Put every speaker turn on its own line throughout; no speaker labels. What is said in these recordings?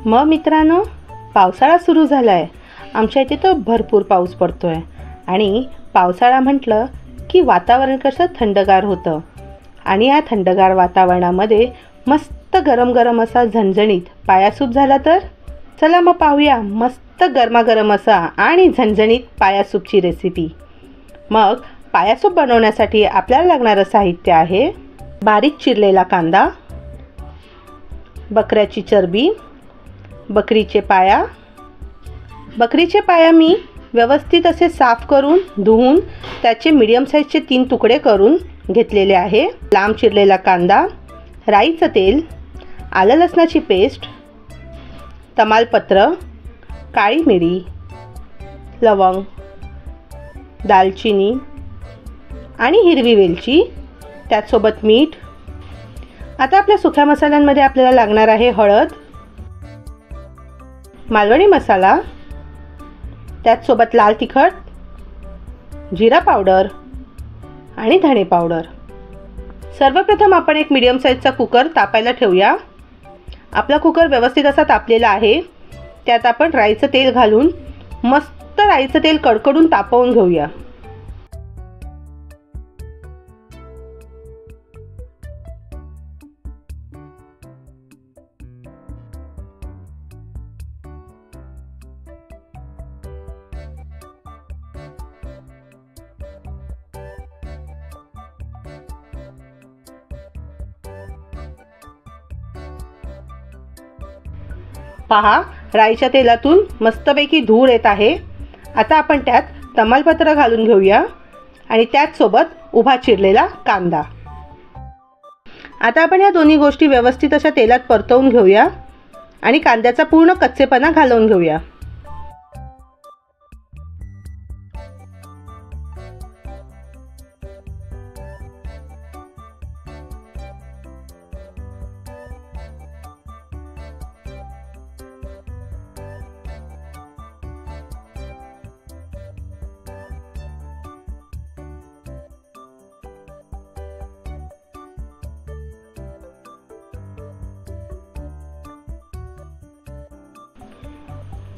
मग मित्रांनो, पावसाळा सुरू झाला आहे. आमच्या इथे तर भरपूर पाऊस पडतो आहे आणि पावसाळा म्हटलं की वातावरण कसं थंडगार होतं. आणि या थंडगार वातावरणामध्ये मस्त गरम गरम असा झणझणीत पायासूप झाला तर चला मग पाहूया मस्त गरमागरम असा आणि झणझणीत पायासूपची रेसिपी. मग पायासूप बनवण्यासाठी आपल्याला लागणारं साहित्य आहे बारीक चिरलेला कांदा, बकऱ्याची चरबी, बकरीचे पाया मी व्यवस्थित असे साफ करून धुवून त्याचे मीडियम साईजचे 3 तुकडे करून घेतलेले आहे. लांब चिरलेला कांदा, राईचं तेल, आलं लसणाची पेस्ट, तमालपत्र, काळी मिरी, लवंग, दालचिनी आणि हिरवी वेलची, त्याचसोबत मीठ. आता आपल्या सुक्या मसाल्यांमध्ये आपल्याला लागणार आहे हळद, मालवणी मसाला, त्याचसोबत लाल तिखट, जिरा पावडर आणि धणे पावडर. सर्वप्रथम आपण एक मीडियम साईजचा कुकर तापायला ठेवूया. आपला कुकर व्यवस्थित असा तापलेला आहे. त्यात आपण राईचं तेल घालून मस्त राईचं तेल कडकडून तापवून घेऊया. पहा, राईच्या तेलातून मस्तपैकी धूर येत आहे. आता आपण त्यात तमालपत्र घालून घेऊया आणि त्याचसोबत उभा चिरलेला कांदा. आता आपण या दोन्ही गोष्टी व्यवस्थित अशा तेलात परतवून घेऊया आणि कांद्याचा पूर्ण कच्चेपणा घालवून घेऊया.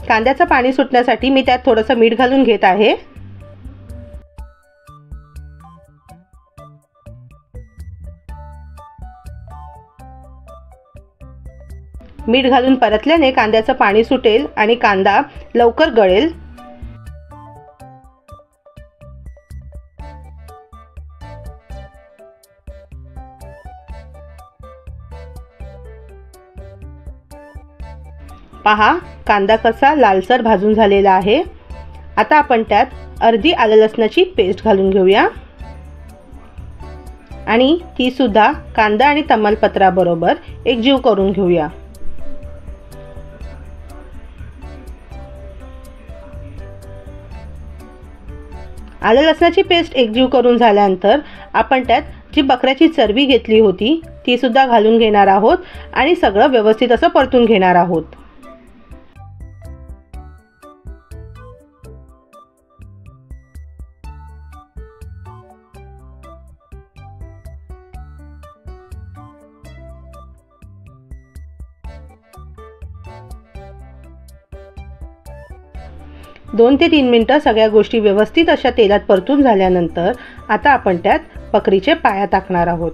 कांद्याचं पाणी सुटण्यासाठी मी त्यात थोडंसं मीठ घालून घेत आहे. मीठ घालून परतल्याने कांद्याचं पाणी सुटेल आणि कांदा लवकर गळेल. पहा, कांदा कसा लालसर भाजून झालेला आहे. आता आपण त्यात अर्धी आलं लसणाची पेस्ट घालून घेऊया आणि ती सुद्धा कांदा आणि तमालपत्राबरोबर एकजीव करून घेऊया. आलं लसणाची पेस्ट एकजीव करून झाल्यानंतर आपण त्यात जी बकऱ्याची चरबी घेतली होती ती सुद्धा घालून घेणार आहोत आणि सगळं व्यवस्थित असं परतून घेणार आहोत. दोन ते 3 मिनिटं सगळ्या गोष्टी व्यवस्थित अशा तेलात परतून झाल्यानंतर आता आपण त्यात बकरीचे पाया टाकणार आहोत.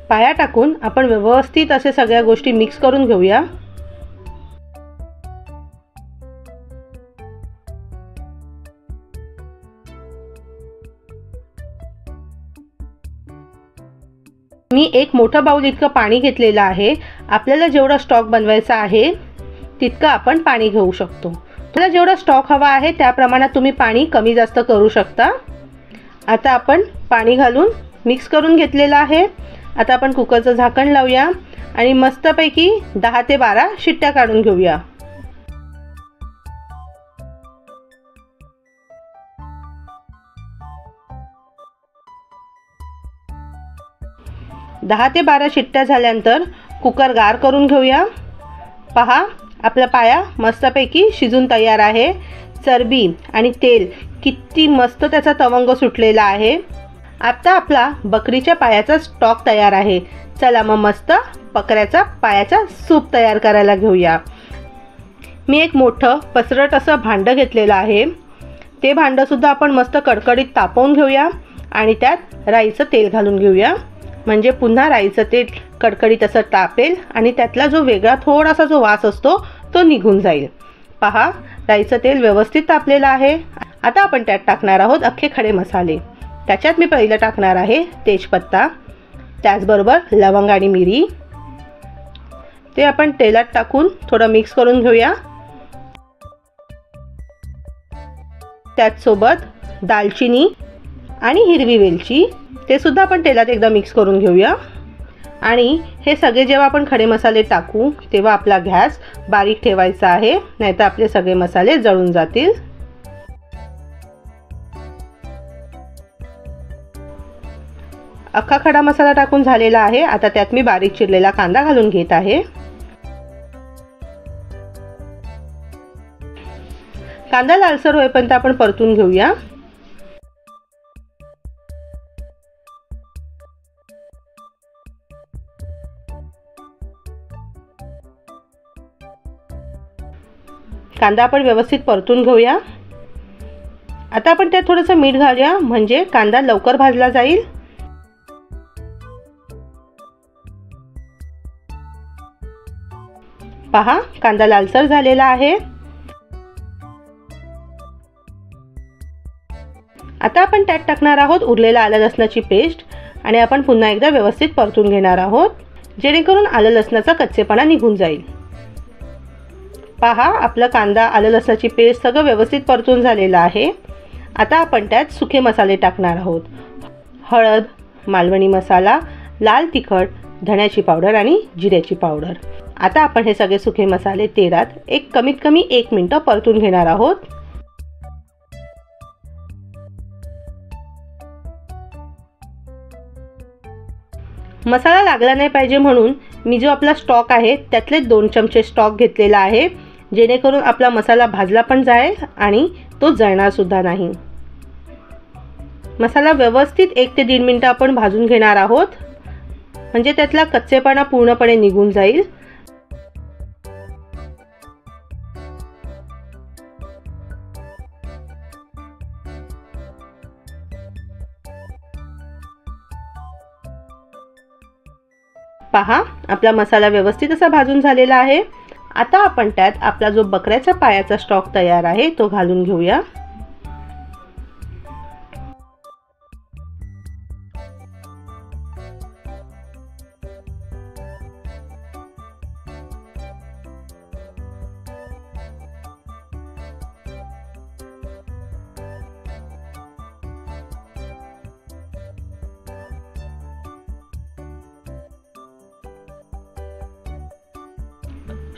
पाया टाकून आपण व्यवस्थित असे सगळ्या गोष्टी मिक्स करून घेऊया. मी एक मोठा बाउल इतकं पाणी घेतलेलं आहे. आपल्याला जेवढा स्टॉक बनवायचा आहे तितकं आपण पाणी घेऊ शकतो. तुम्हाला जेवढा स्टॉक हवा आहे त्या प्रमाणात तुम्ही पाणी कमी जास्त करू शकता. आता आपण पाणी घालून मिक्स करून घेतलेलं आहे. आता आपण कुकरचं झाकण लावूया आणि मस्तपैकी 10 ते 12 शिट्ट्या काढून घेऊया. 10 ते 12 शिट्ट्या झाल्यानंतर कुकर गार करून घेऊया. पहा, आपला पाया मस्तपैकी शिजून तयार आहे. चरबी आणि तेल किती मस्त त्याचा तवंग सुटलेला आहे. आता आपला बकरीच्या पायाचा स्टॉक तयार आहे. चला मग मस्त बकऱ्याचा पायाचा सूप तयार करायला घेऊया. मी एक मोठं पसरट असं भांडं घेतलेलं आहे. ते भांडंसुद्धा आपण मस्त कडकडीत तापवून घेऊया आणि त्यात राईचं तेल घालून घेऊया. म्हणजे पुन्हा राईचं तेल कडकडीत असं तापेल आणि त्यातला जो वेगळा थोडासा जो वास असतो तो निघून जाईल. पहा, राईचं तेल व्यवस्थित तापलेलं आहे. आता आपण त्यात टाकणार आहोत अख्खे खडे मसाले. त्याच्यात मी पहिलं टाकणार आहे तेजपत्ता, त्याचबरोबर लवंग आणि मिरी. ते आपण तेलात टाकून थोडं मिक्स करून घेऊया. त्याचसोबत दालचिनी आणि हिरवी वेलची, ते सुद्धा आपण तेलात एकदा मिक्स करून घेऊया. आणि हे सगळे जेव्हा आपण खडे मसाले टाकू तेव्हा आपला गॅस बारीक ठेवायचा आहे, नाहीतर आपले सगळे मसाले जळून जातील. अख्खा खडा मसाला टाकून झालेला आहे. आता त्यात मी बारीक चिरलेला कांदा घालून घेत आहे. कांदा लालसर होईपर्यंत आपण परतून घेऊया. कांदा आपण व्यवस्थित परतून घेऊया. आता आपण त्यात थोडंसं मीठ घालूया, म्हणजे कांदा लवकर भाजला जाईल. पहा, कांदा लालसर झालेला आहे. आता आपण त्यात टाकणार आहोत उरलेला आलं लसणाची पेस्ट आणि आपण पुन्हा एकदा व्यवस्थित परतून घेणार आहोत, जेणेकरून आलं लसणाचा कच्चेपणा निघून जाईल. पहा, आपलं कांदा आलं लसणाची पेस्ट सगळं व्यवस्थित परतून झालेलं आहे. आता आपण त्यात सुके मसाले टाकणार आहोत. हळद, मालवणी मसाला, लाल तिखट, धण्याची पावडर आणि जिऱ्याची पावडर. आता आपण हे सगळे सुके मसाले तेलात कमीत कमी 1 मिनिट परतून घेणार आहोत. मसाला लागला नाही पाहिजे म्हणून मी जो आपला स्टॉक आहे त्यातले 2 चमचे स्टॉक घेतलेला आहे, जेणेकरून आपला मसाला भाजला पण जाईल आणि तो जळणार सुद्धा नाही. मसाला व्यवस्थित 1 ते 1.5 मिनिटं आपण भाजून घेणार आहोत, म्हणजे त्यातला कच्चेपणा पूर्णपणे निघून जाईल. पहा, आपला मसाला व्यवस्थित असा भाजून झालेला आहे. आता आपण त्यात आपला जो बकऱ्याच्या पायाचा स्टॉक तयार आहे तो घालून घेऊया.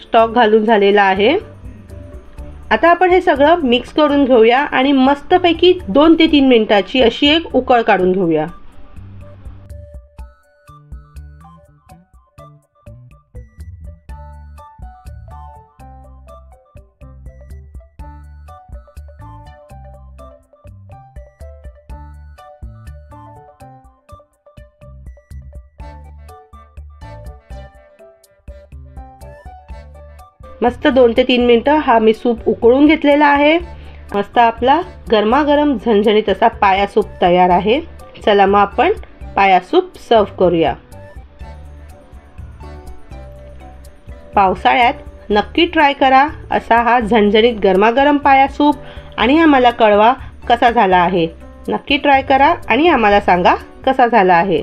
स्टॉक घालून झालेला आहे. आता आपण हे सगळं मिक्स करून घेऊया आणि मस्तपैकी 2 ते 3 मिनिटाची अशी एक उकळ काढून घेऊया. मस्त 2 ते 3 मिनिटं हा मी सूप उकळून घेतलेला आहे. मस्त आपला गरमागरम झणझणीत असा पाया सूप तयार आहे. चला मग आपण पाया सूप सर्व करूया. पावसाळ्यात नक्की ट्राय करा असा हा झणझणीत गरमागरम पाया सूप आणि आम्हाला कळवा कसा झाला आहे. नक्की ट्राय करा आणि आम्हाला सांगा कसा झाला आहे.